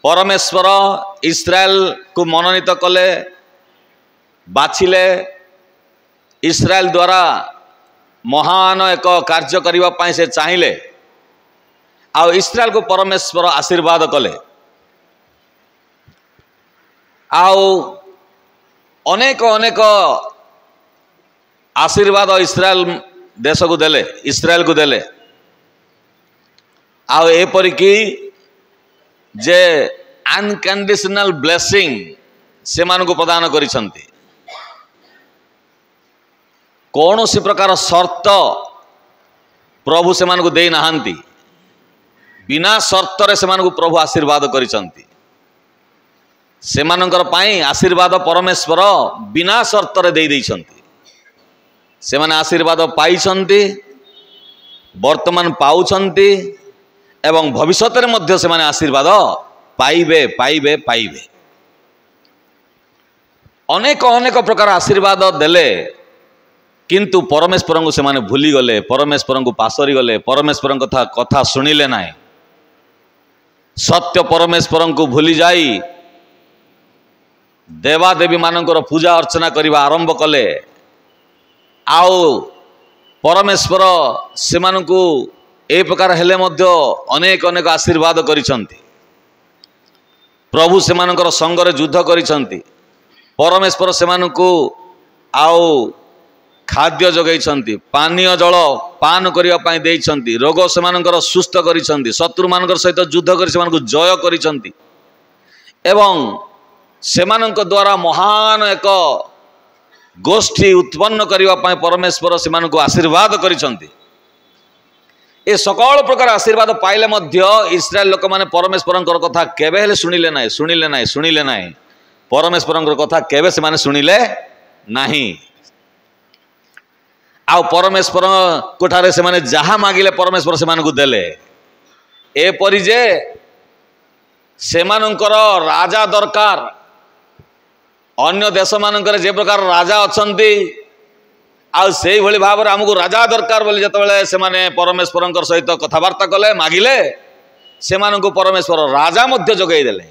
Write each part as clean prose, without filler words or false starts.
परमेश्वर इस्राएल को मनोनीत कले बाछिले इस्राएल द्वारा महान एक कार्य करने से चाहिए आ इस्राएल को परमेश्वर आशीर्वाद कले अनेक अनेक आशीर्वाद इस्राएल देश को देले इस्राएल को देले एपरिकी जे अनकंडीशनल ब्लेसिंग से मानक प्रदान करिसंती कौन सी प्रकार शर्त प्रभु से मानक दे नाहांती बिना शर्त रे से मानक प्रभु आशीर्वाद करिसंती से मानकर पाई आशीर्वाद परमेश्वर बिना शर्त रे दे देइसंती से माने आशीर्वाद पाइसंती वर्तमान पाउछंती एवं भविष्य रे मध्य से माने आशीर्वाद पाइबे पाइबे पाइबे अनेक अनेक प्रकार आशीर्वाद देले किंतु परमेश्वर को से माने भूली गले परमेश्वर को पासरी गले परमेश्वर कथा शुणिले ना सत्य परमेश्वर को भूली जाई देवादेवी मानकर पूजा अर्चना करने आरंभ कले आओ परमेश्वर से मानकु ए प्रकार हेले मध्य अनेक अनेक आशीर्वाद करिसंती प्रभु से मानकर संगरे युद्ध करिसंती परमेश्वर से मानकु आओ खाद्य जगैछंती पानीय जल पान करिया पई देइछंती रोग से मानकर सुस्थ करिसंती शत्रु मानकर सहित युद्ध करि से मानकु जय करिसंती एवं से मानक द्वारा महान एक गोष्ठी उत्पन्न करने परमेश्वर से मानक आशीर्वाद करिसंती ए सकल प्रकार आशीर्वाद पाइले मध्य इस्राएल लोक माने परमेश्वर कथा केबे हेले शुणिले ना परमेश्वर कथा केबे से माने शुणिले नहीं आ परमेश्वर कोठारे से माने जहा मागिले परमेश्वर से मानकु देले एपरि जे से मानकर राजा दरकार अन्य देश मानकर जे प्रकार राजा अछंती आ से भली भाव रे हमकु राजा दरकार बोली जतबेले से माने परमेश्वर सहित कथबार्ता कले मागिले से मानकु परमेश्वर राजा मध्य जगै देले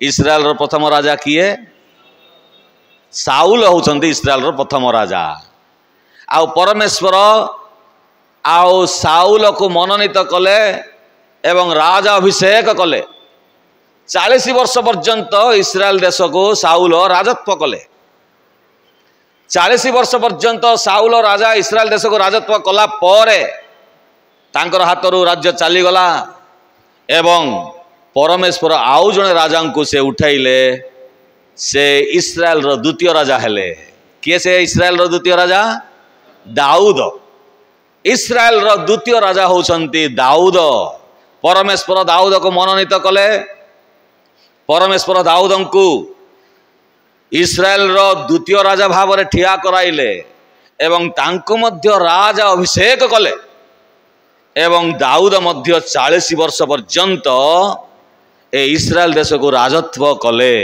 इस्राएल रो प्रथम राजा किए साउल होचंती इस्राएल रो प्रथम राजा आ परमेश्वर आ साउल को मनोनीत कले एवं राजा अभिषेक कले 40 वर्ष पर्यंत इस्राएल देश को साउल राजत्व कले 40 वर्ष पर्यंत साउल राजा इस्राएल देश को राजत्व कला परे तांकर हाथरू राज्य चलीगला एवं परमेश्वर आउ जने राजा को से उठाइले से इस्राएल रो द्वितीय राजा हेले किए से इस्राएल रो द्वितीय राजा दाऊद इस्राएल रो द्वितीय राजा होचंती दाऊद परमेश्वर दाऊद को मनोनीत कले परमेश्वर दाऊद को इस्राएल रो द्वितीय राजा भाव रे ठिया कराइले एवं तांको मध्य राजा अभिषेक कले एवं दाऊद मध्य 40 वर्ष पर्यंत ए इस्राएल देश को राजत्व कले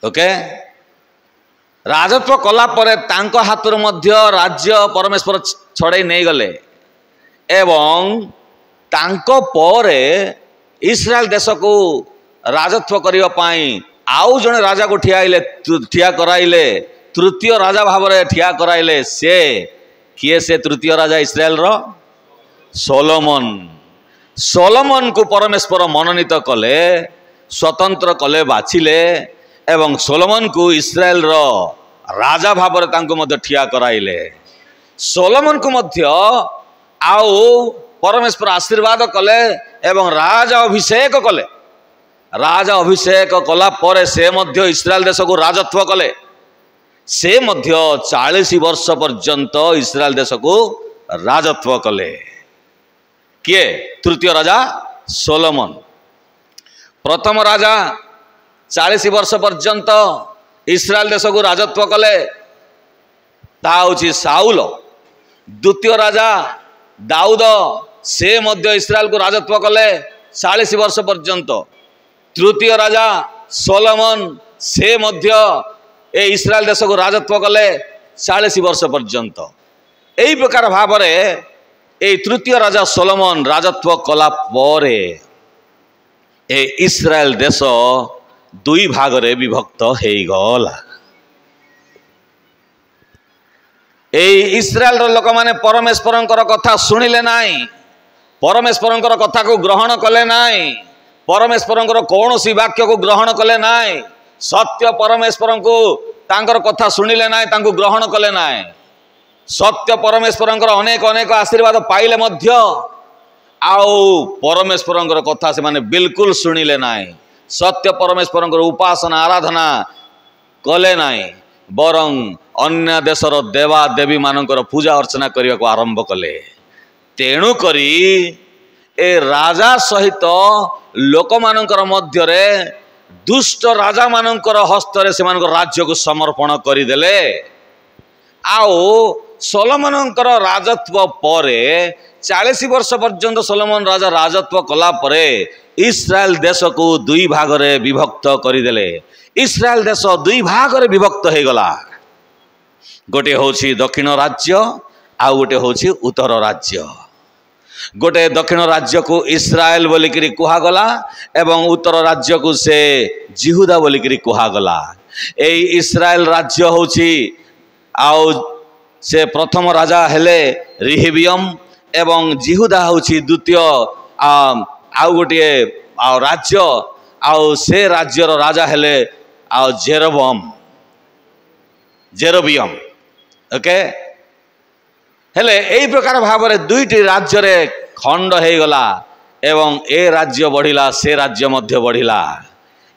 ओके राजत्व कला परे तांको हाथ मध्य राज्य परमेश्वर छड़ाई नहीं गले एवं तांको परे इस्राएल देश को राजत्व करने पाई आउ जने राजा को ठिया कराइले तृतीय राजा भाव रे ठिया कराइले से किए से तृतीय राजा इस्राएल रो सोलोमन को परमेश्वर मनोनीत कले स्वतंत्र कले बाछिले एवं सोलोमन को इस्राएल रो राजा भाव रे तांको मध्य ठिया कराइले सोलोमन को मध्य आउ परमेश्वर आशीर्वाद कले एवं राजा अभिषेक कले राजा अभिषेक कला परे से मध्य इस्राएल देश को राजत्व कले से मध्य 40 वर्ष पर्यंत इस्राएल देश को राजत्व कले किए तृतीय राजा सोलोमन प्रथम राजा 40 वर्ष पर्यंत इस्राएल देश को राजत्व कले ताउची साउल द्वितीय राजा दाऊद से मध्य इस्राएल को राजत्व कले 40 वर्ष पर्यंत तृतीय राजा सोलोमन से मध्य ए इस्राएल देश को राजत्व कले 40 वर्ष पर्यंत यही प्रकार भाव रे ए तृतीय राजा सोलोमन राजत्व कला परे ए इस्राएल देश दुई भाग रे विभक्त हो गला। इस्राएल लोक माने परमेश्वर कथा शुणिले नाई, परमेश्वर कथा को ग्रहण कले नाई, परमेश्वर कौन सी वाक्य को ग्रहण कले नाई, सत्य परमेश्वर को तांकर कथा शुणिले नाई, तांको ग्रहण कले नाई। सत्य परमेश्वर अनेक अनेक आशीर्वाद पाइले मध्य आउ परमेश्वर कथा से माने बिल्कुल शुणिले नाई। सत्य परमेश्वर उपासना आराधना कले नाई, बरं अन्य देशर देवा देवी मानकर पूजा अर्चना करने को आरंभ कले। तेणु करी ए राजा सहित लोक मानकर मध्य रे दुष्ट राजा मानकर हस्तरे से मानकर राज्य को समर्पण करिदेले। आओ सोलोमनकर राजत्व परे 40 वर्ष पर्यंत सोलोमन राजा राजत्व कला परे इस्राएल देश को दुई भाग रे विभक्त करिदेले। इस्राएल देश दुई भाग रे विभक्त हो गला। गोटे होछि दक्षिण राज्य, आ गोटे होछि उत्तर राज्य। गोटे दक्षिण राज्य को इस्राएल बोलिकरी कुहागला एवं उत्तर राज्य को से जिहुदा बोलिकरी कुहागला। ए इस्राएल राज्य होछि आउ से प्रथम राजा हेले रिहबियम एवं जिहुदा होछि द्वितीय आउ गोटे राज्य, आउ से राज्यर राजा हेले आउ जेरोबियम। ओके हेले एई प्रकार भाव में दुईटी राज्य रे खंड हो गला एवं ए राज्य बढ़िला से राज्य मध्य बढ़िला।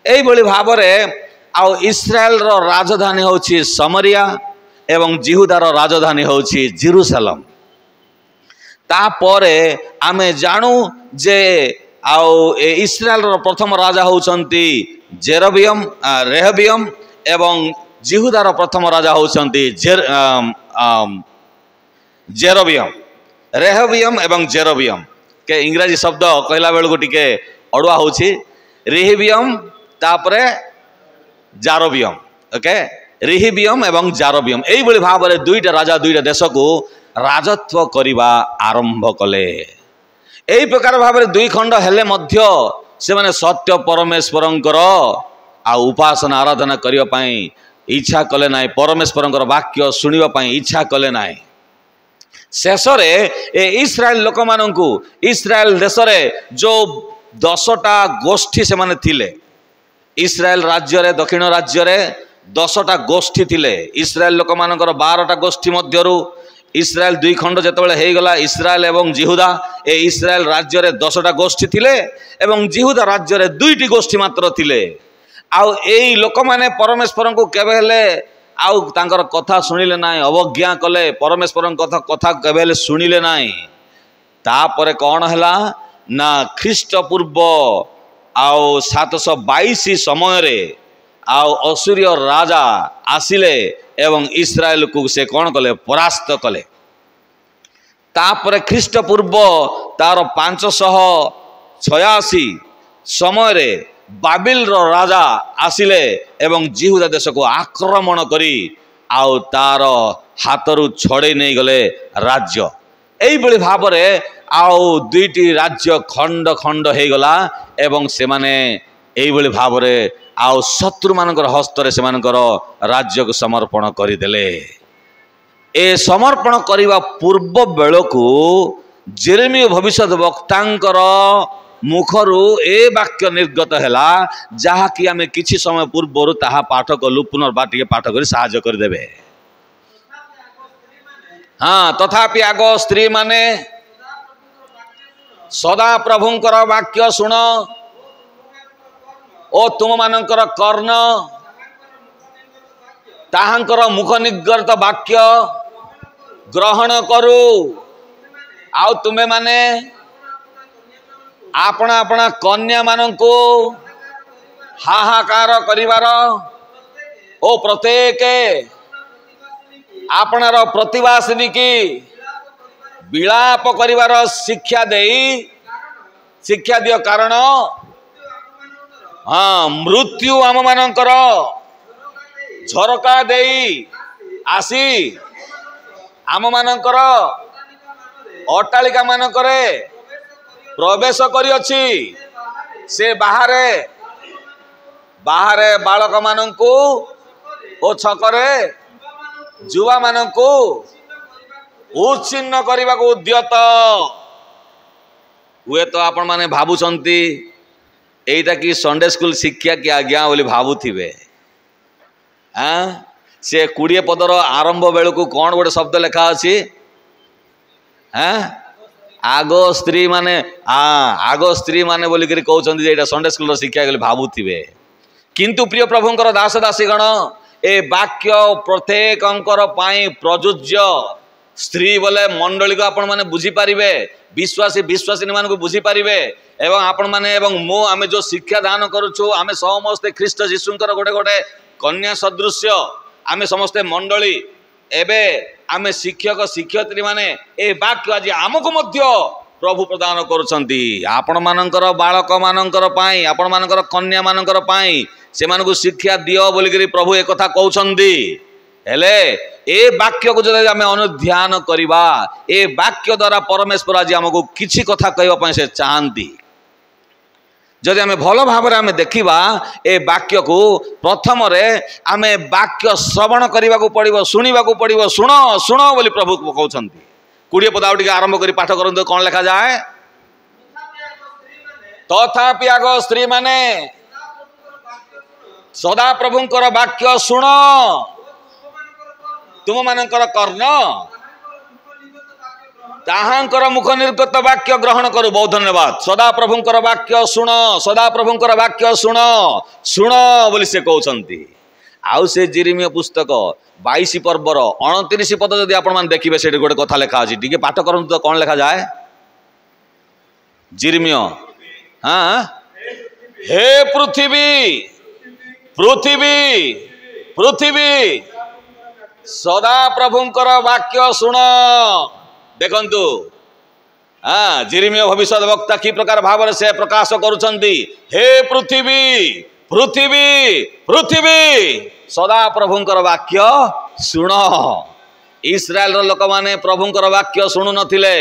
एई भली भाव में आउ इस्राएल रो राजधानी होछि समरिया एवं जिहुदार राजधानी होछि जेरूशलेम। तापरे आमे जानू जे आउ ए इस्राएल रो प्रथम राजा होछंती रेहबियम एवं जिहुदार प्रथम राजा होछंती जेरोबियम। रेहबियम एवं जेरोबियम के इंग्रजी शब्द कहला बेलू टिके अड़ुआ होछि। रिहबियम तापरे जारोबियम। ओके रिहबियम एवं जारोबियम एई भली भाव में दुईटा राजा दुईटा देश को राजत्व करिबा आरंभ कले। एई प्रकार भाव में दुई खंड हेले मध्य से माने सत्य परमेश्वरंकर आ उपासना आराधना करिबा पई इच्छा कले नाई, परमेश्वरंकर वाक्य सुनिबा पई इच्छा कले नाई। शेष रे ए इस्राएल लोक माननकु इस्राएल देश रे जो 10टा गोष्ठी से माने थिले, इस्राएल राज्य रे दक्षिण राज्य रे 10टा गोष्ठी थिले। इस्राएल लोक मानकर 12टा गोष्ठी मध्यरु इस्राएल दुई खंड जेतेबेले हे गला इस्राएल एवं जिहुदा, ए इस्राएल राज्य रे 10टा गोष्ठी थिले एवं जिहुदा राज्य रे 2टी गोष्ठी मात्र थिले। आउ एई लोक माने परमेश्वर को केबे हेले आउ तांकर कथा सुनिले नाई, अवज्ञा कले, परमेश्वर कथा केबे हेले सुनिले नाई। तापरे कौन हैला ना ख्रीष्ट पूर्व आउ 722 समय रे आउ असुरीय राजा आसिले एवं इस्राएल को से कौन कले परास्त कले। तापरे ख्रीष्ट पूर्व तार 586 समय रे बाबिल रो राजा आसिले एवं जिहुदा देश को आक्रमण करी आउ तार हाथरू छड़े नहीं गले राज्य। एई बळी भाव रे आउ दुईटी राज्य खंड खंड हो गला एवं से माने एई बळी भाव रे आउ शत्रु मानकर हस्तरे से मानकर राज्य को समर्पण करिदेले। ए समर्पण करिवा पूर्व बेलकु जेरेमिया भविष्यत वक्तांकर मुखरु ए वाक्य निर्गत हैला, जहा कि आमे किछि समय पूर्वरु ताहा पाठ कलु, पुनर्बार टिके पाठ करी सहाय्य कर देबे। हाँ तथापि आग स्त्री माने सदा प्रभुंकर वाक्य सुन ओ तुम मानकर कर्ण ताहांकर मुख निगृत वाक्य ग्रहण करू। आउ तुमे माने आपना आपना कन्या मानंको हाहाकार करिवार ओ प्रत्येक आपनार प्रतिवासिनी की विलाप करिवार शिक्षा दियो। कारण हाँ मृत्यु आम मानकर झरका देई आसी आम मानकर अट्टालिका मानकरे प्रवेश करिअछि। से बाहरे बाहरे बालक मानू ओ छकरे जुवा मानू उच्छिन्न करने को उद्यत हुए तो आपण माने भावुंट यहीटा कि संडे स्कूल शिक्षा कि आज्ञा बोली भावुवे हाँ से 20 पदर आरंभ बेलू कौन गोटे शब्द लेखा अच्छी हाँ आग स्त्री माने हाँ आग स्त्री माने बोलिक कहते संडे स्कूल शिक्षा बोली भावुवे किंतु प्रिय प्रभुंकर दास दासीगण ए वाक्य प्रत्येक प्रযোज्य स्त्री बोले मंडली को आपण माने बुझी पारिबे विश्वासी विश्वासिनी मान को बुझी पारिबे एवं आपण माने एवं मो आमे जो शिक्षा दान करूछु आमे समस्ते ख्रीष्ट जीशुंकर गोटे गोटे कन्या सदृश्य आमे समस्ते मंडली एबे आमे शिक्षक शिक्षयित्री माने ए वाक्य आज आमको मध्य प्रभु प्रदान करुछंती आपण मानकर बालक मानकर पाई आपण मानकर कन्या मानकर पाई से मानकु शिक्षा दियो बोली करी प्रभु एक कथा कहउछंती हेले ए वाक्य को जदि आमे अनुध्यान करिबा ए वाक्य द्वारा परमेश्वर आज हमको किछि कथा कहबा पय से चाहंती जदि आमे भलो भाबरे आमे देखिबा ए वाक्य को प्रथम रे आमे वाक्य श्रवण करिबा को पड़िबो सुनिबा को पड़िबो सुनो सुनो बोली प्रभु कहउछंती 20 पद आउटी आरंभ करी पाठ करंतु कोन लिखा जाए तथापि आग स्त्री माने सदा प्रभुंकर वाक्य सुन तुम मानकर कर्ण ताहांकर मुख निर्गत वाक्य ग्रहण करू बहुत धन्यवाद सदा प्रभुंकर वाक्य शुण सदा प्रभुंकर वाक्य शुण शुण बोली से कहउछंती आउ से जिरिमिया पुस्तक 22 पर्वर 29 पद जदि आपण मान देखिबे सेठी गोटे कथा लेखा अछि टिके पाठ करंतु तो कोन लेखा जाए जिरिमिया हाँ हे पृथ्वी पृथ्वी पृथ्वी सदा प्रभुंकर वाक्य शुण देखंतु हाँ जिरिमिया भविष्य वक्ता कि प्रकार भाव से प्रकाश करुछंती हे पृथ्वी पृथ्वी पृथ्वी सदा प्रभुंकर वाक्य शुण इस्राएल लोक माने प्रभुंकर वाक्य शुणु नथिले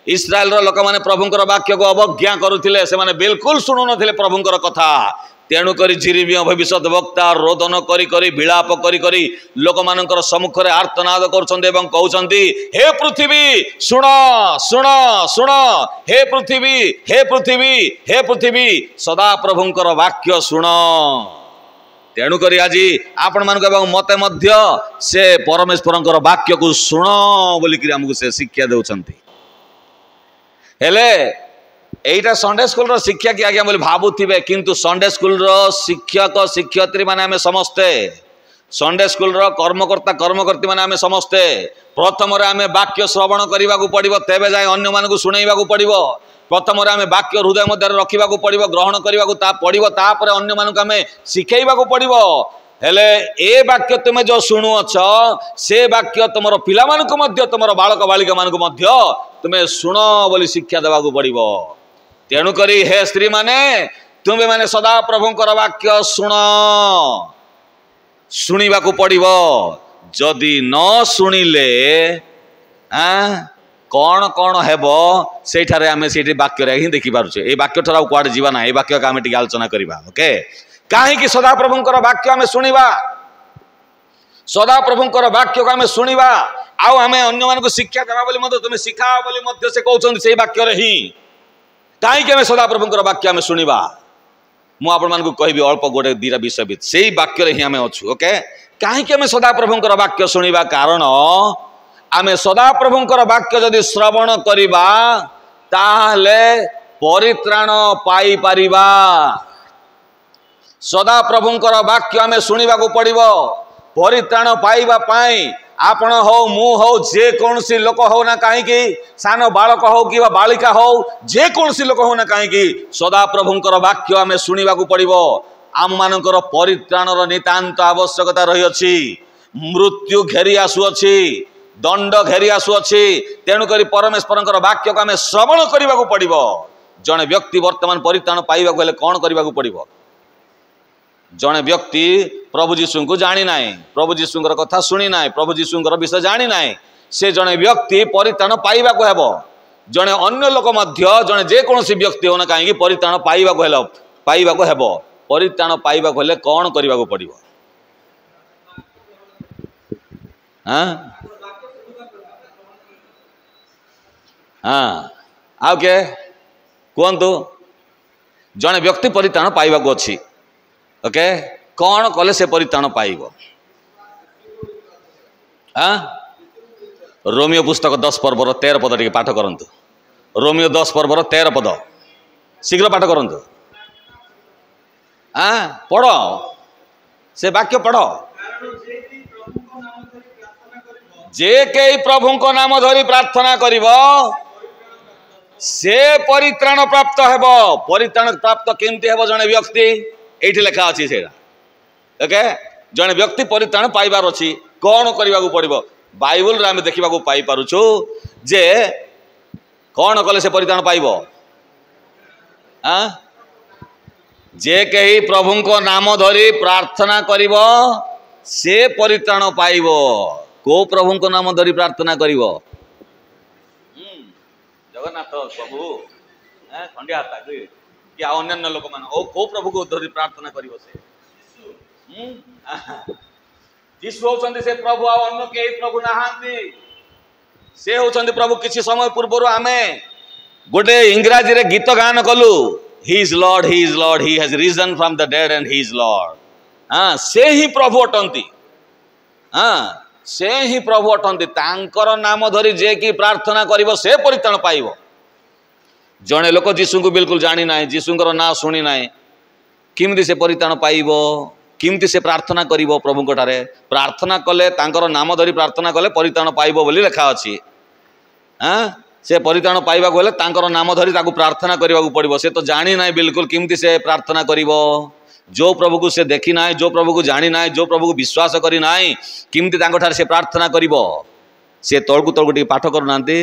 इस्राएल लोक माने प्रभुंकर वाक्य को अवज्ञा करुथिले से माने बिल्कुल शुणु नथिले प्रभुंकर कथा तेणुक जिरिमिया भविष्य वक्ता रोदन करी करी विलाप करी करी लोक मानकर सम्मुख रे आर्तनाद करुछंती एवं कहउछंती हे पृथ्वी सुण सुण सुण हे पृथ्वी हे पृथ्वी सदा प्रभुंकर वाक्य शुण तेणुक आज आपण मान मते मध्य से परमेश्वरंकर वाक्य को शुण बोलिक आमको से शिक्षा देउछंती हेले एटा संडे स्कूल रो शिक्षा कि आज्ञा बोली भावुथिबे किंतु संडे स्कूल रो शिक्षक शिक्षयित्री माने आमे समस्ते संडे स्कूल रो कर्मकर्ता कर्मकर्ती माने आमे समस्ते प्रथम रे आमे वाक्य श्रवण करिबा को पड़िबो तेबे जाय अन्य मान को सुनाइबा को पड़िबो प्रथम रे आमे वाक्य हृदय मध्य रखिबा को पड़िबो ग्रहण करिबा को ता पड़िबो ता परे अन्य मान को आमे सिखाइबा को पड़िबो हेले ए वाक्य तुमे जो सुनु अछ से वाक्य तुमरो पिला मान को मध्य तुमरो बालक बालिका मान को मध्य तुमे सुनो बोली शिक्षा देबा को पड़िबो तेणु करी हे स्त्री माने तुम्हें माने सदा प्रभुंकर वाक्य शुण शुणिबा को पड़िबो जदि न शुणिले कौन कौन हेबो सेठारे आमे सेठी वाक्य रे ही देखि पारुछे ए वाक्य ठरा कुआडे जीवा ना ए वाक्य का आमे टिके आलोचना करिबा ओके काहे कि सदा प्रभुंकर वाक्य आमे शुणिबा सदा प्रभुंकर वाक्य को आमे शुणिबा आउ आमे अन्य मान को शिक्षा देबा बोली मते तुमे सिखाओ बोली मते से कहउछन सेही वाक्य रे ही कहीं सदा प्रभुंकर वाक्य आमे शुणिबा मु आपण मान को कहबी अल्प गोटे दीरा विषय भी सेही वाक्य रे ही आमे अछु ओके कहीं सदा प्रभुंकर वाक्य शुणिबा कारण आमे सदा प्रभुंकर वाक्य जदि श्रवण करिबा ताहले परित्राण पाई पारिबा सदा प्रभुंकर वाक्य आमे शुणिबा को पड़िबो परित्राण पाइबा पाई आपण हो मु हो जे कोनसी लोक हो ना कहीं सान बालक हो कि बालिका हो जे कोनसी लोक हो ना कहीं सदा प्रभुंकर वाक्य आमे शुणिबा को पड़िबो आम मानकर परित्राणर नितांत आवश्यकता रही अछि मृत्यु घेरी आसुअछि दंड घेरी आसुअछि तेणु करी परमेश्वरंकर वाक्य को आमे श्रवण करिबा को पड़िबो जने व्यक्ति वर्तमान परित्राण पाइबा को हेले कोन करिबा को पड़िबो जने व्यक्ति प्रभु जीशु को जानी ना प्रभु जीशुंकर कथा शुणी ना प्रभु जीशुंकर विषय जानी ना से जने व्यक्ति परित्राण पाइबा को हेबो जने अन्य लोक मध्य जने जे कोनसी व्यक्ति होना कहीं परित्राण पाइबा को हेलो पाइबाको हेबो परित्राण पाइबाको हेले कौन करबाको पड़िबो हाँ हाँ आउ के कहतु जड़े व्यक्ति परित्राण पाइबाको अछि ओके कौन कले से परित्राण पाइब हाँ रोमियो पुस्तक 10 पर्वर 13 पद टी पाठ करंतु रोमियो 10 पर्वर 13 पद शीघ्र पाठ करंतु हाँ पढ़ से वाक्य पढ़ जे कई प्रभु को नाम धरी प्रार्थना करिवो से परित्राण प्राप्त हेबो परित्राण प्राप्त केमती हेबो जने व्यक्ति एठी लिखा अछि सेरा ओके जने व्यक्ति परित्राण पाइबार अछि कौन करबा को पड़िबो बाइबल रे हम देखिबा को पाई पारुछु जे कौन कले से परित्राण पाइबो हाँ जे कही प्रभु को नाम धरी प्रार्थना करिवो से परित्राण पाइबो को प्रभु को नाम धरी प्रार्थना करिवो जगन्नाथ प्रभु खंडिया हाता कि अन्य लोक मान ओ को प्रभु को धरी प्रार्थना करिवो से यीशु होचंदी से प्रभु आ अन्य के प्रभु नहांती से होचंदी प्रभु किछि समय पूर्व आमे गोटे इंग्राजी रे गीत गान कलु he is lord he has risen from the dead and he is lord हाँ से ही प्रभु अटंती हाँ से ही प्रभु अटंती तांकर नाम धरी जे कि प्रार्थना करिवो से परित्राण पाइबो जणे लोक जीशु को बिल्कुल जानी ना जीशुंकर ना शुणी ना किमती से परित्राण पाइबो किमती से प्रार्थना करिवो प्रभु ठारे प्रार्थना कले तांकर नाम धरी प्रार्थना कले परित्राण पाइबो बोली लिखा अछि हाँ से परित्राण पाइबा को हेले तांकर नाम धरी ताकू प्रार्थना करबाकू पड़िबो से तो जानी ना बिल्कुल किमती से प्रार्थना करिवो जो प्रभु को से देखी ना जो प्रभु को जानी ना जो प्रभु को विश्वास करी ना किमती तांको ठारे से प्रार्थना करिवो से तळकू तळकू टी पाठ करू नांती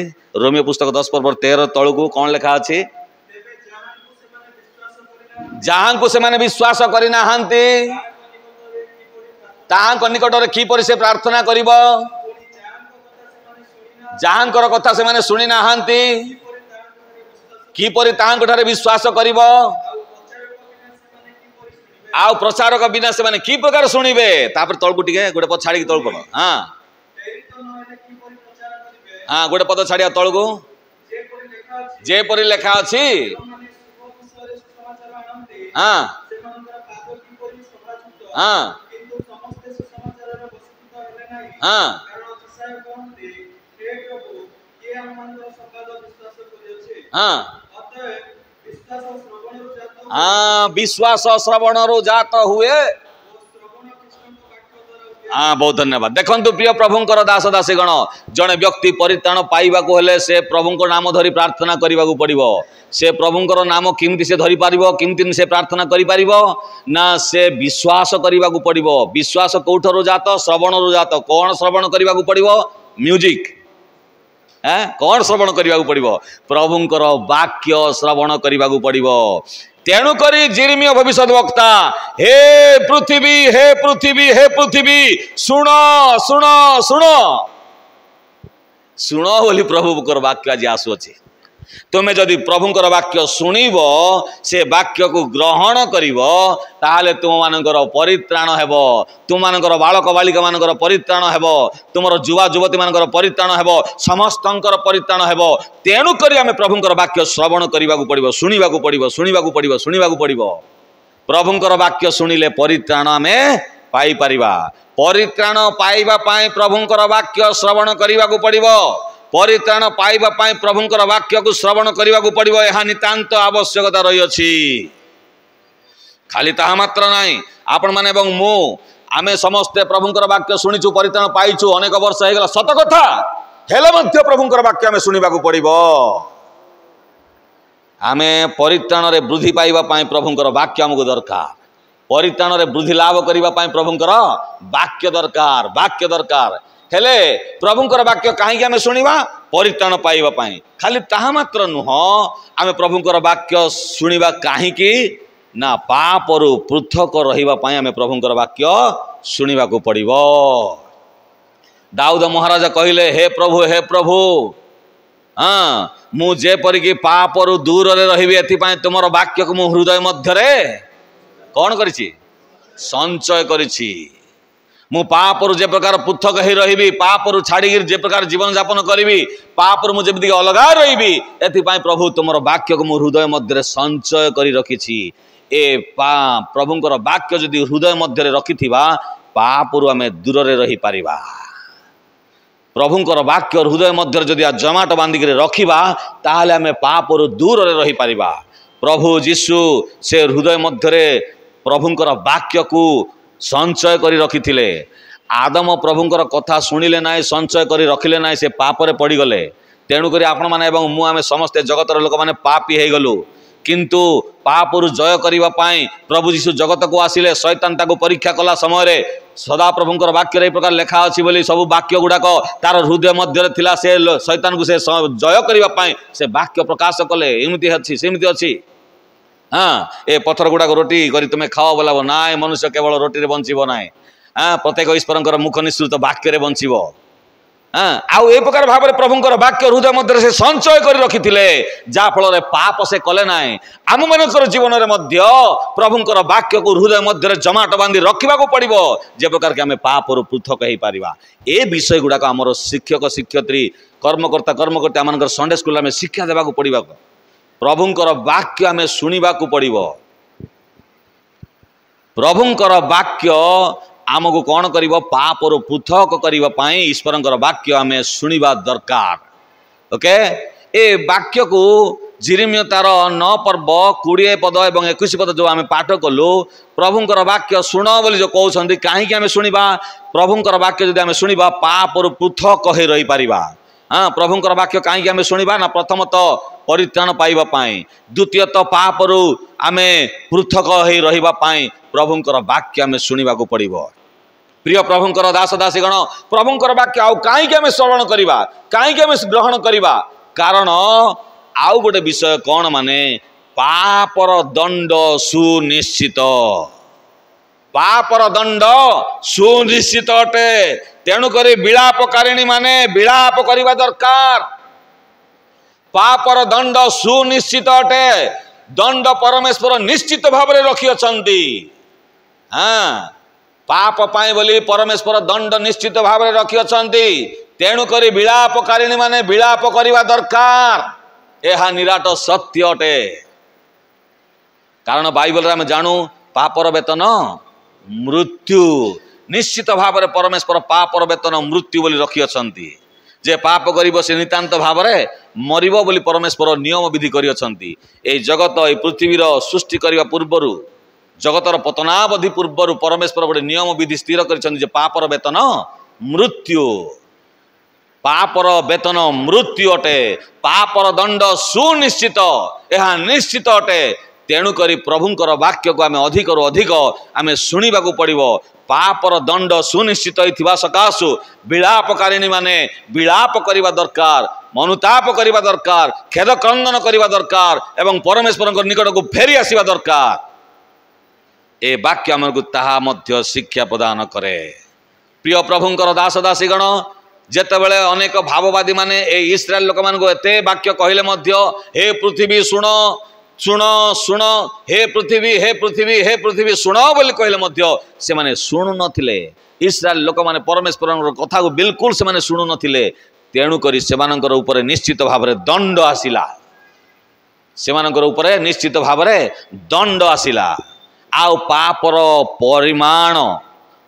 रोमियो पुस्तक 10 पर्व 13 तळकू कोन लिखा अछि जहां को से माने विश्वास करी ना हंती ताहां निकट रे की परि से प्रार्थना करिवो जहां कथा से माने सुनी ना हंती की परि ताहां ठारे विश्वास करिवो आ प्रचारक बिना से माने की प्रकार सुनिबे तापर तळकू टिके गोटे पद छाड़ी तळ पड़ हां हाँ गोटे पद छाड़िया तळकू जे परि लेखा अछि हाँ हाँ हाँ हाँ हाँ विश्वास श्रवण रु जात हुए हाँ बहुत धन्यवाद देखंतु प्रिय प्रभुंकर दास दासी गण जड़े व्यक्ति परित्राण पाइबा को हेले से प्रभुंकर नाम धरी प्रार्थना करबा को पड़िबो से प्रभुंकर नाम किमती से धरी पारिबो किमती से प्रार्थना करि पारिबो ना से विश्वास करबा को पड़िबो विश्वास कोठरो जात श्रवण रु जात कोन श्रवण करबा को पड़िबो म्यूजिक कौन श्रवण करबा को पड़िबो प्रभुंकर वाक्य श्रवण करबा को पड़िबो तेणु करी जिर्मिया भविष्यत वक्ता हे पृथ्वी हे पृथ्वी हे पृथ्वी सुन सुन सुन सुन बोली प्रभुकर वाक्य आज आसुअछि तुम्हें जदि प्रभुंकर वाक्य शुणिब से वाक्य को ग्रहण करिब ताहाले तुम मानकर परित्राण हेब तुम मानकर बालक बालिका मानकर परित्राण हेब तुमर युवा युवती मानकर परित्राण हेब समस्तंकर परित्राण हेब तेणु करी आमे प्रभुंकर वाक्य श्रवण करबा को पड़िबो शुणिबा को पड़िबो शुणिबा को पड़िबो शुणिबा को पड़िबो प्रभुंकर वाक्य शुणिले परित्राण आमे पाई परिबा परित्राण पाइबा पाई प्रभुंकर वाक्य श्रवण करबा को पड़िबो परित्राण पाइबा पाई प्रभुंकर वाक्य को श्रवण करबा को पड़िबो एहा नितांत आवश्यकता रही अछि खाली ताहा मात्र नाही आपण माने एवं मो आमे समस्ते प्रभुंकर वाक्य शुनिछु परित्राण पाइछु अनेक वर्ष हे गेला सत कथा हेले मध्य प्रभुंकर वाक्य आमे शुनिबा को पड़िबो आमे परित्राण रे वृद्धि पाइबा पाई प्रभुंकर वाक्य हमको दरकार परित्राण रे वृद्धि लाभ करबा पाई प्रभुंकर वाक्य दरकार हेले प्रभुंकर वाक्य कहीं आमे शुणिबा परित्राण पाइबा पाई खाली ताहा मात्र नुह आमे प्रभुंकर वाक्य शुणिबा कहीं ना पापरु पृथक रहिबा पाई आमे प्रभुंकर वाक्य शुणिबा को पड़िबो दाऊद महाराज कहले हे प्रभु हाँ मु जेपरिक पापरु दूर रही एथिपाई तुमर वाक्य को मु हृदय मध्य कौन करिछि संचय करिछि। मु पापरु जे प्रकार पृथक ही रही पापरु छाड़ी जे प्रकार जीवन यापन करी पापरु मुझे अलगा रही एथिपाई प्रभु तुमर वाक्य को मु हृदय मध्य संचय करी रखिछि। ए प्रभुंकर वाक्य जदि हृदय मध्य रखि पापरु आमे दूर रही पारिबा। प्रभुंकर वाक्य हृदय मध्य जदि जमाट बांधिक रखिबा ताहले आमे पापरु दूर रही पारिबा। प्रभु जीशु से हृदय मध्य प्रभुंकर वाक्य को संचय करी रखिथिले। आदम प्रभुंकर कथा शुणिले नाई संचय करी रखिले नाई से पापरे पड़ी गले। तेणुक आपण मैंने एवं मु आमे समस्ते जगतर लोक मैंने पापी हो गलु किंतु पापरु जय करबा पाई प्रभु जीशु जगत को आसिले। शैतान ताको परीक्षा कला समय सदा प्रभुंकर वाक्य प्रकार लेखा अच्छी बोली सब वाक्य गुड़ाक तार हृदय मध्य थिला से शैतान को से जय करबा पाई से वाक्य प्रकाश कले एमती अच्छी सेमती अच्छी। हाँ ए पत्थर गुड़ाक रोटी करी तुम्हें खाओ बोला ना मनुष्य केवल रोटी रे बंचिबो ना। हाँ प्रत्येक ईश्वर मुख निश्चित वाक्य रे बंचिबो। हाँ आउ ए प्रकार भाव में प्रभुंकर वाक्य हृदय मध्य से संचय कर रखिथिले जा फल पाप से कले ना। आम मनकर जीवन में मध्य प्रभुंकर वाक्य को हृदय मध्य जमाट बांधि रखा पड़ो जे प्रकार के आम पाप पृथक हो पारिबा। ए विषय गुड़ाक आमर शिक्षक शिक्षयित्री कर्मकर्ता कर्मकर्ता आम संडे स्कूल आम शिक्षा देवा पड़ो। प्रभुंकर वाक्य आम शुणा पड़ो। प्रभुंकर वाक्य आमको कौन कर पापर पृथक करने ईश्वर वाक्य आम शुणा दरकार। ओके ए वाक्य को जिरिमिया तार 9 पर्व 20 पद और 21 पद जो आम पाठ कलु प्रभुंकर वाक्य शुण बोली जो कहते कहीं आम शुणा प्रभुंकर वाक्य जब आम शुणा पापर पृथक हो रही पारिबा। हाँ प्रभुंकर वाक्य कहीं आम शुणा ना प्रथमतः परित्राण पाइबापी द्वितीयत पापरु आम पृथक हो रही प्रभुंकर वाक्य आम शुणा पड़ो। प्रिय प्रभुंकर दास दासीगण प्रभुंकर वाक्य आउ कहीं आम श्रवण करवा कहीं आम ग्रहण करवा कारण आउ गोटे विषय कौन माने पापर दंड सुनिश्चित। पापर दंड सुनिश्चित अटे तेणुक विलापकारिणी माने विलाप करवा दरकार। पापर दंड सुनिश्चित अटे दंड परमेश्वर निश्चित भाव में रखी अछंती। हाँ पाप पाए बोली परमेश्वर दंड निश्चित भाव में रखी अछंती तेणुक विलापकारिणी माने विलाप करवा दरकार। यह निराट सत्य अटे कारण बाइबल आम जानू पापर वेतन मृत्यु निश्चित भाव में परमेश्वर पापर वेतन मृत्यु बोली रखी अछंती। जे पाप करिबो से नितांत भाव में मरिबो बोली परमेश्वर नियम विधि करि अछंती। ए जगत ए पृथ्वीर सृष्टि करबा पूर्वरु जगतर पतनावधि पूर्वरु परमेश्वर गोटे नियम विधि स्थिर करिछंती जे पापर वेतन मृत्यु। पापर वेतन मृत्यु अटे पापर दंड सुनिश्चित यह निश्चित अटे तेणुक प्रभुंकर वाक्य को आम अधिक रु अधिक आम शुणा पड़ो। पापर दंड सुनिश्चित होता सकाशु विलापकारिणी माने विलाप करवा दरकार मनुताप करवा दरकार खेद क्रंदन करवा दरकार एवं परमेश्वर निकट को फेरी आसवा दरकार। ए वाक्य आमको ताहा मध्य शिक्षा प्रदान करे। प्रिय प्रभुंकर दास दासीगण जेतेबेले अनेक भाववादी माने ए इस्राएल लोक मान को एते वाक्य कहले मध्य हे पृथ्वी शुण शुण शुण हे पृथ्वी हे शुण बोली कहले मध्य से माने शुणु नथिले। इस्राएल लोक माने परमेश्वर कथा को बिल्कुल से माने शुणु नथिले तेणुक सेमानंकर ऊपर निश्चित भाव में दंड आसिला। सेमानंकर ऊपर निश्चित भाव में दंड आसिला। आउ पापर परिमाण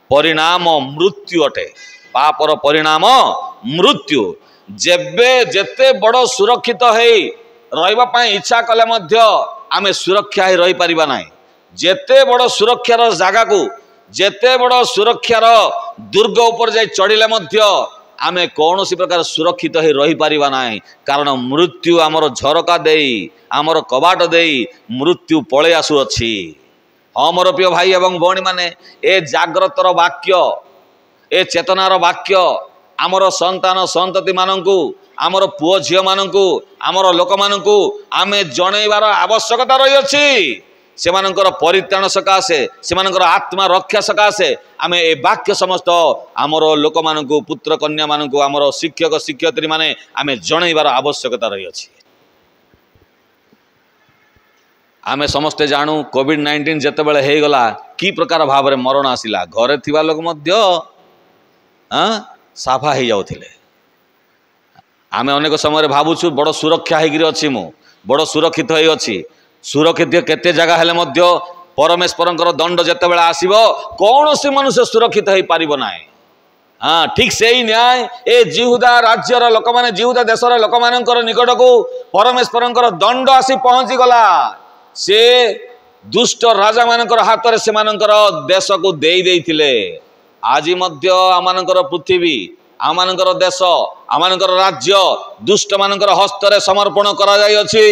परिणाम मृत्यु अटे। पापर परिणाम मृत्यु जेबे जेते बड़ सुरक्षित है रहा इच्छा कले मध्य आमे सुरक्षा ही रही पारिबा नाही। जेते बड़ सुरक्षार जगह को जेते बड़ सुरक्षार दुर्ग ऊपर जाई चढ़िले मध्य आमे कौन सी प्रकार सुरक्षित ही रही पारिबा नाही कारण मृत्यु आमर झरका देई आमर कबाट देई मृत्यु पळे आसु अछि। हाँ मोर प्रिय भाई एवं भौणी माने ए जाग्रतर वाक्य ए चेतनार वाक्य आमर संतान संतति मानंकु आमर पुओ झियो मानंकु आमर लोक मानंकु आमे जणैबार आवश्यकता रही अछि। सेमानंकर परित्राण सकाशे सेमानंकर आत्मा रक्षा सकाशे आमे ए वाक्य समस्त आमर लोक मानंकु पुत्र कन्या मानंकु आमर शिक्षक शिक्षयित्री माने आमे जणैबार आवश्यकता रही अछि। आमे समस्ते जानू कोविड-19 जेतेबेले हे गला की प्रकार भाव में मरण आसिला घरे थिबा लोक मध्य साफा हो जाउथिले। आमे अनेक समय भावुछु बड़ सुरक्षा हेगिरी अछि मु बड़ सुरक्षित होई अछि सुरक्षित केते जगह हेले मध्य परमेश्वरंकर दंड जेतेबेले आसीबो कौनसी मनुष्य सुरक्षित होई पारिबो नाही। हाँ ठीक से ही न्याय ए जिहुदा राज्यर लोक माने जिहुदा देशर लोक मानकर निकट को परमेश्वरंकर दंड आसी पहुंची गला। से दुष्ट राजा मानकर हाथ रे से मानकर देश को देई देइथिले। आज मध्य आमानकर पृथ्वी आमानकर देश आमानकर राज्य दुष्ट मानकर हस्त रे समर्पण करा जाय अछि।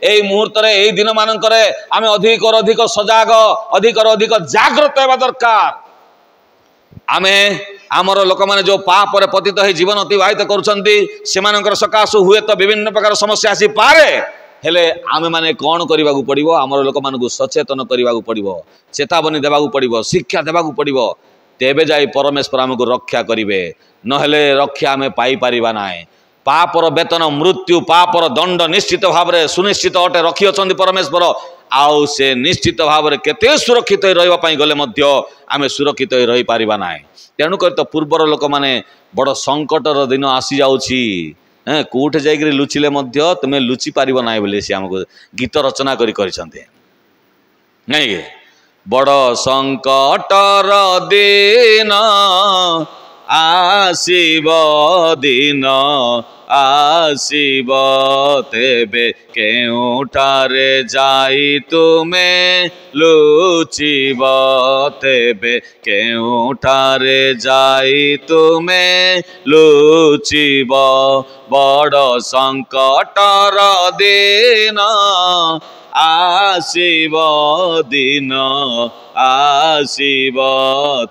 एई मुहूर्त रे एई दिन मानकर आमे अधिक और अधिक सजाग अधिक और अधिक जागृत हेबा दरकार। आमे आमर लोक माने जो पाप रे पतित है जीवन अतिवाहित करुछंती सेमानकर सकाशु हुए तो विभिन्न प्रकार समस्या आसी पारे हेले आमे माने कौन करबा को पड़िबो आमर लोक मानकु सचेतन करबा को पड़िबो चेतावनी देबा को पड़िबो शिक्षा देबा को पड़िबो तेबे जाई परमेश्वर हमको रक्षा करिवे नहेले रक्षा आमे पाई परिबा नाय। पापर वेतन मृत्यु पापर दंड निश्चित भाव में सुनिश्चित अटे रखी अछंती परमेश्वर आउ से निश्चित भाव में केते सुरक्षित रहिबा पई गले मध्य आमे सुरक्षित रही पारिबा नाय। तेणु कर तो पूर्वर लोक माने बड़ संकटर दिन आसी जाउछि कोठे जाइकरी लुचिले मध्य तुमे लुचि पारिबो नाय बोले से हमको गीत रचना करी करछंते नहीं के बड़ संकटर दिन आसीब दिन आसीब तेबे केउठारे जाई तुमे लुचिब तेबे केउठारे जाई तुमे लुचिब बड़ संकटर दिन आसीब दिन आसीब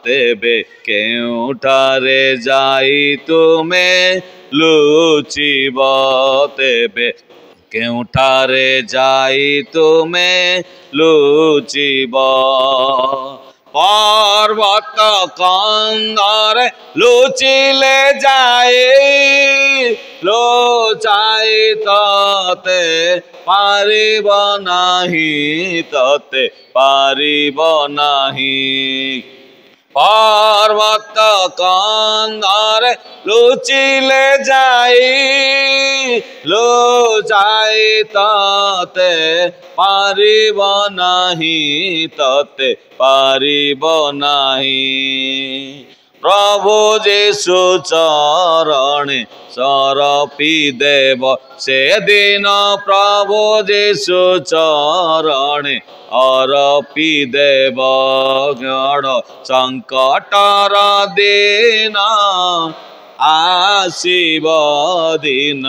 तेबे केउठारे जाई तुमे लुचिब तेबे केउठारे जाई तुमे लुचिब पर्वत कंदरे लुचिले जाए लुचाई तते पारिब नाही तते पारिब नाही। पर्वत कंदरे लुचिले जाई लुचाई तते पारिब नाही तते पारिब नाही। प्रभु जीशु चरणे सरपी देव से दिन प्रभु जीशु चरणे अरपी देव गड़ संकटर दिन आसीब दिन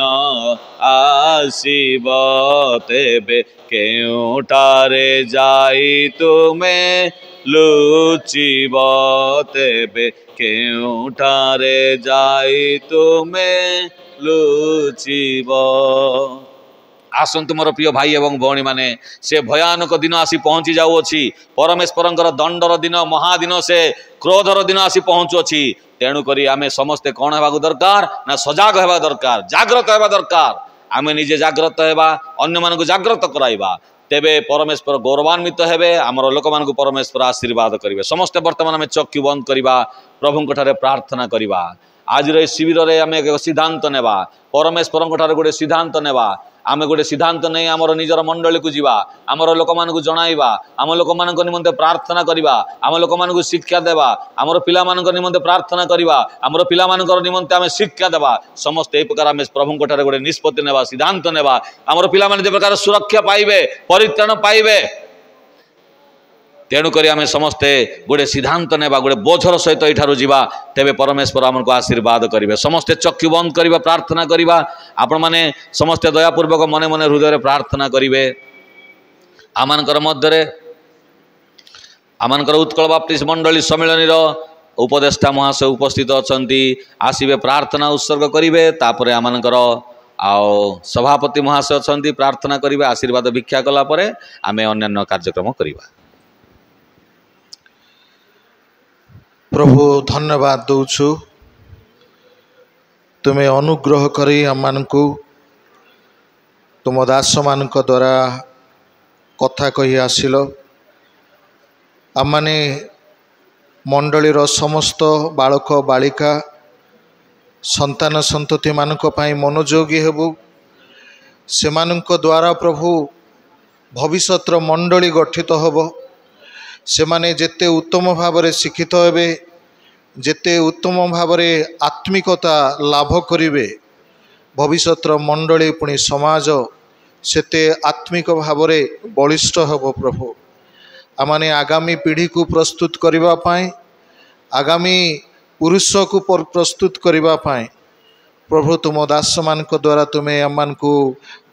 आसीब तेबे केउठारे जाई तुमे लुचिब तेबे केउठारे जाई तुमे लुचिब। आसंतु मोर प्रिय भाई एवं भौणी माने से भयानक दिन आसी पहुंची जाउछि परमेश्वरंकर दंडर दिन महादिन से क्रोधर दिन आसी पहुंचुछि। तेणु करी आमे समस्ते कौन हेबा दरकार ना सजाग हेबा दरकार जागृत हेबा दरकार। आमे निजे जागृत हेबा अन्य मानकु जागृत कराइबा तेबे परमेश्वर गौरवान्वित हेबे आमर लोक मानकु परमेश्वर आशीर्वाद करिवे। समस्ते वर्तमान आमे चक्षु बंद करिबा प्रभुंक ठारे प्रार्थना करिबा। आज रे शिविर रे आमे एक सिद्धांत नेबा परमेश्वरंक ठारे गोटे सिद्धांत नेबा आमे गोटे सिद्धांत नहीं आमर निजर मंडली को जीवा आमर लोक मानकु जणाइबा आम लोक मानक निमंते प्रार्थना करिबा आम लोक मानकु शिक्षा देबा आमर पिला मानक निमंते प्रार्थना करिबा आमर पिला मानकर निमंते आमे शिक्षा देबा। समस्त ए प्रकार आमे प्रभुंक ठारे गोटे निष्पत्ति नेबा सिद्धांत नेबा आमर पिला माने जे प्रकार सुरक्षा पाइबे परित्राण पाइबे। तेणुक आम समस्ते गोटे सिद्धांत नेबा गोटे बोझर सहित यू जावा तेबे परमेश्वर आमको आशीर्वाद करेंगे। समस्ते चक्षु बंद करवा प्रार्थना करवा आपण मैंने समस्ते दयापूर्वक मन मन हृदय प्रार्थना करेंगे। आमर मध्य आमर उत्कल बाप्टिस्ट मंडली सम्मिलन उपदेष्टा महाशय उपस्थित अच्छा आसवे प्रार्थना उत्सर्ग करेंगे। तापर आमर सभापति महाशय अच्छा प्रार्थना करेंगे आशीर्वाद भिक्षा कलापर आम अन्य कार्यक्रम करवा। प्रभु धन्यवाद दौछु तुम्हें अनुग्रह करी आम मानकु तुम दास मान द्वारा କଥା କହି ଆସିଲ। ଆମମାନେ ମଣ୍ଡଳୀର ସମସ୍ତ ବାଳକ ବାଳିକା ସନ୍ତାନ ସନ୍ତତିମାନଙ୍କ ପାଇଁ ମନୋଯୋଗୀ ହେବୁ। ସେମାନଙ୍କ ଦ୍ୱାରା ପ୍ରଭୁ ଭବିଷ୍ୟତର ମଣ୍ଡଳୀ ଗଠିତ ହେବ। ସେମାନେ ଯେତେ ଉତ୍ତମ ଭାବରେ ଶିକ୍ଷିତ ହେବେ, ଯେତେ ଉତ୍ତମ ଭାବରେ ଆତ୍ମିକତା ଲାଭ କରିବେ, ଭବିଷ୍ୟତର ମଣ୍ଡଳୀ ପୁଣି ସମାଜ ସେତେ ଆତ୍ମିକ ଭାବରେ ବଳିଷ୍ଠ ହେବ। ପ୍ରଭୁ ଆମମାନେ ଆଗାମୀ ପିଢ଼ିକୁ ପ୍ରସ୍ତୁତ କରିବା ପାଇଁ, ଆଗାମୀ ପୁରୁଷକୁ ପ୍ରସ୍ତୁତ କରିବା ପାଇଁ ପ୍ରଭୁ ତୁମ ଦାସମାନଙ୍କ ଦ୍ୱାରା ତୁମେ ଆମମାନଙ୍କୁ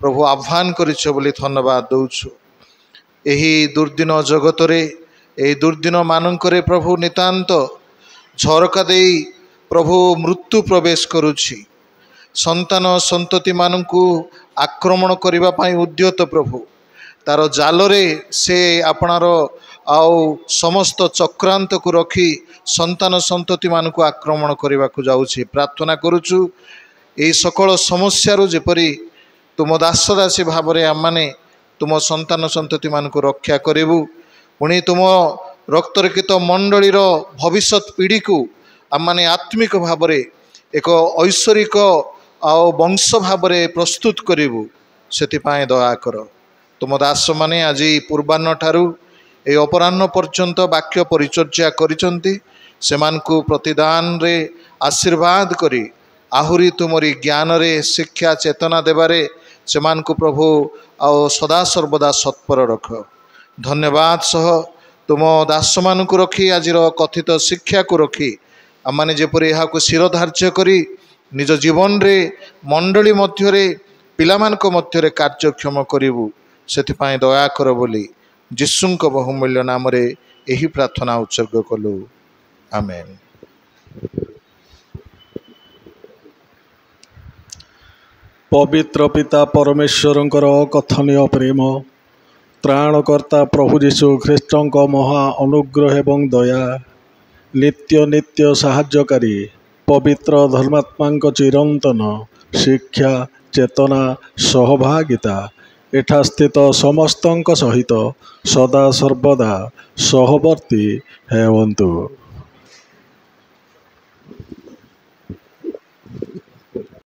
ପ୍ରଭୁ ଆହ୍ୱାନ କରିଛ ବୋଲି ଧନ୍ୟବାଦ ଦେଉଛୁ। ଏହି ଦୁର୍ଦିନ ଜଗତରେ, ଏହି ଦୁର୍ଦିନ ମାନଙ୍କରେ ପ୍ରଭୁ ନିତାନ୍ତ ଝରକା ଦେଇ ପ୍ରଭୁ ମୃତ୍ୟୁ ପ୍ରବେଶ କରୁଛି। ସନ୍ତାନ ସନ୍ତତିମାନଙ୍କୁ ଆକ୍ରମଣ କରିବା ପାଇଁ ଉଦ୍ୟତ ପ୍ରଭୁ, ତାର ଜାଲରେ ସେ ଆପଣାର ଆଉ ସମସ୍ତ ଚକ୍ରାନ୍ତକୁ ରଖି ସନ୍ତାନ ସନ୍ତତିମାନଙ୍କୁ ଆକ୍ରମଣ କରିବାକୁ ଯାଉଛି। ପ୍ରାର୍ଥନା କରୁଛୁ ଏହି ସକଳ ସମସ୍ୟାରୁ ଯେପରି ତୁମ ଦାସ ଦାସୀ ଭାବରେ ଆମମାନେ ତୁମ ସନ୍ତାନ ସନ୍ତତିମାନଙ୍କୁ ରକ୍ଷା କରିବୁ। ପୁଣି ତୁମ ରକ୍ତରକ୍ଷିତ ମଣ୍ଡଳୀର ଭବିଷ୍ୟତ ପିଢ଼ିକୁ ଆମମାନେ ଆତ୍ମିକ ଭାବରେ ଏକ ଐଶ୍ୱରିକ ଆଉ ବଂଶ ଭାବରେ ପ୍ରସ୍ତୁତ କରିବୁ। ସେଥିପାଇଁ ଦୟାକର। ତୁମ ଦାସମାନେ ଆଜି ପୂର୍ବାହ୍ନ ଠାରୁ ଏହି ଅପରାହ୍ନ ପର୍ଯ୍ୟନ୍ତ ବାକ୍ୟ ପରିଚର୍ୟା କରିଛନ୍ତି। ସେମାନଙ୍କୁ ପ୍ରତିଦାନରେ ଆଶୀର୍ବାଦ କରି ଆହୁରି ତୁମରି ଜ୍ଞାନରେ ଶିକ୍ଷା ଚେତନା ଦେବାରେ ସେମାନଙ୍କୁ ପ୍ରଭୁ ଆଉ ସଦାସର୍ବଦା ସତ୍ପର ରଖ। ଧନ୍ୟବାଦ ସହ ତୁମ ଦାସମାନଙ୍କୁ ରଖି, ଆଜିର କଥିତ ଶିକ୍ଷାକୁ ରଖି ଆମମାନେ ଯେପରି ଏହାକୁ ଶିରଧାର୍ଯ୍ୟ କରି ନିଜ ଜୀବନରେ ମଣ୍ଡଳୀ ମଧ୍ୟରେ, ପିଲାମାନଙ୍କ ମଧ୍ୟରେ କାର୍ଯ୍ୟକ୍ଷମ କରିବୁ, ସେଥିପାଇଁ ଦୟାକର ବୋଲି ଯୀଶୁଙ୍କ ବହୁମୂଲ୍ୟ ନାମରେ ଏହି ପ୍ରାର୍ଥନା ଉତ୍ସର୍ଗ କଲୁ। ଆମେନ୍। ପବିତ୍ର ପିତା ପରମେଶ୍ୱରଙ୍କର ଅକଥନୀୟ ପ୍ରେମ, ତ୍ରାଣକର୍ତ୍ତା ପ୍ରଭୁ ଯୀଶୁ ଖ୍ରୀଷ୍ଟଙ୍କ ମହା ଅନୁଗ୍ରହ ଏବଂ ଦୟା, ନିତ୍ୟ ନିତ୍ୟ ସାହାଯ୍ୟକାରୀ ପବିତ୍ର ଧର୍ମାତ୍ମାଙ୍କ ଚିରନ୍ତନ ଶିକ୍ଷା, ଚେତନା, ସହଭାଗିତା ଏଠାସ୍ଥିତ ସମସ୍ତଙ୍କ ସହିତ ସଦାସର୍ବଦା ସହବର୍ତ୍ତୀ ହେଉନ୍ତୁ।